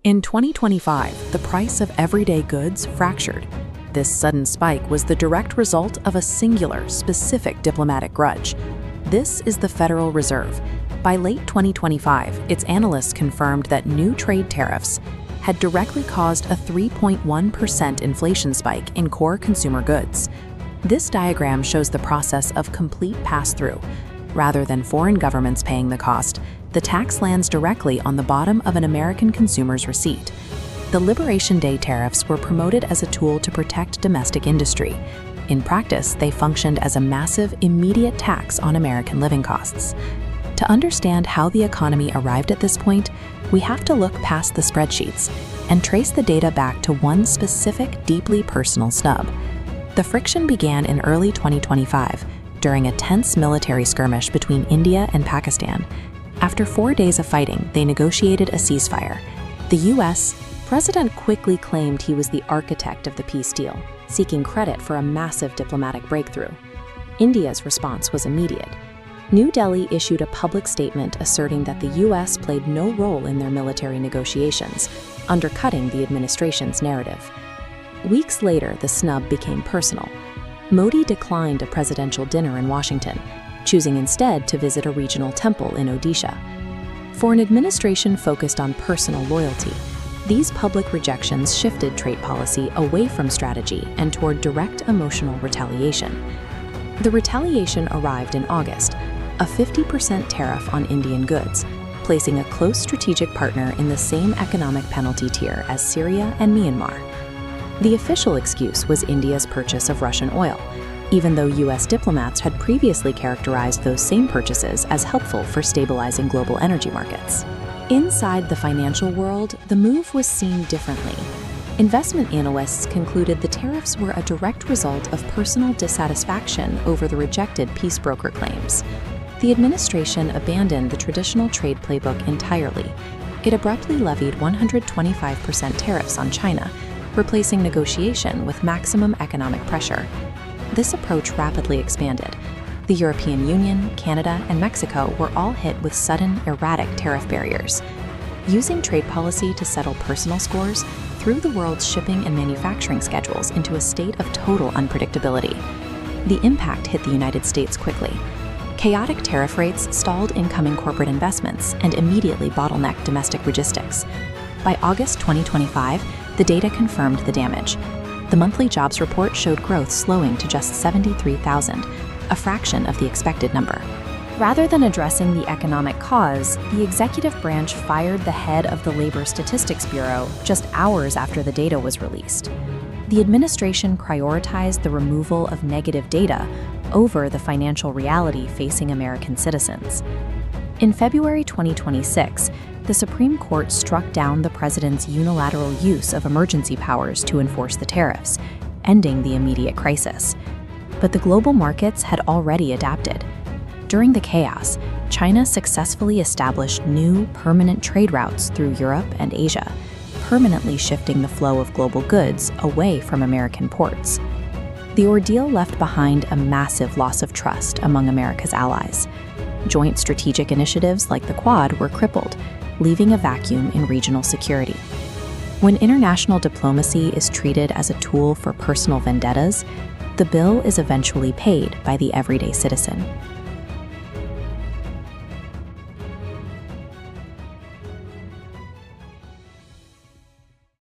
In 2025, the price of everyday goods fractured. This sudden spike was the direct result of a singular, specific diplomatic grudge. This is the Federal Reserve. By late 2025, its analysts confirmed that new trade tariffs had directly caused a 3.1% inflation spike in core consumer goods. This diagram shows the process of complete pass-through. Rather than foreign governments paying the cost, the tax lands directly on the bottom of an American consumer's receipt. The Liberation Day tariffs were promoted as a tool to protect domestic industry. In practice, they functioned as a massive, immediate tax on American living costs. To understand how the economy arrived at this point, we have to look past the spreadsheets and trace the data back to one specific, deeply personal snub. The friction began in early 2025, during a tense military skirmish between India and Pakistan. After 4 days of fighting, they negotiated a ceasefire. The U.S. president quickly claimed he was the architect of the peace deal, seeking credit for a massive diplomatic breakthrough. India's response was immediate. New Delhi issued a public statement asserting that the U.S. played no role in their military negotiations, undercutting the administration's narrative. Weeks later, the snub became personal. Modi declined a presidential dinner in Washington, choosing instead to visit a regional temple in Odisha. For an administration focused on personal loyalty, these public rejections shifted trade policy away from strategy and toward direct emotional retaliation. The retaliation arrived in August, a 50% tariff on Indian goods, placing a close strategic partner in the same economic penalty tier as Syria and Myanmar. The official excuse was India's purchase of Russian oil, even though U.S. diplomats had previously characterized those same purchases as helpful for stabilizing global energy markets. Inside the financial world, the move was seen differently. Investment analysts concluded the tariffs were a direct result of personal dissatisfaction over the rejected peace broker claims. The administration abandoned the traditional trade playbook entirely. It abruptly levied 125% tariffs on China, replacing negotiation with maximum economic pressure. This approach rapidly expanded. The European Union, Canada, and Mexico were all hit with sudden, erratic tariff barriers. Using trade policy to settle personal scores threw the world's shipping and manufacturing schedules into a state of total unpredictability. The impact hit the United States quickly. Chaotic tariff rates stalled incoming corporate investments and immediately bottlenecked domestic logistics. By August 2025, the data confirmed the damage. The monthly jobs report showed growth slowing to just 73,000, a fraction of the expected number. Rather than addressing the economic cause, the executive branch fired the head of the Labor Statistics Bureau just hours after the data was released. The administration prioritized the removal of negative data over the financial reality facing American citizens. In February 2026, the Supreme Court struck down the president's unilateral use of emergency powers to enforce the tariffs, ending the immediate crisis. But the global markets had already adapted. During the chaos, China successfully established new, permanent trade routes through Europe and Asia, permanently shifting the flow of global goods away from American ports. The ordeal left behind a massive loss of trust among America's allies. Joint strategic initiatives like the Quad were crippled, leaving a vacuum in regional security. When international diplomacy is treated as a tool for personal vendettas, the bill is eventually paid by the everyday citizen.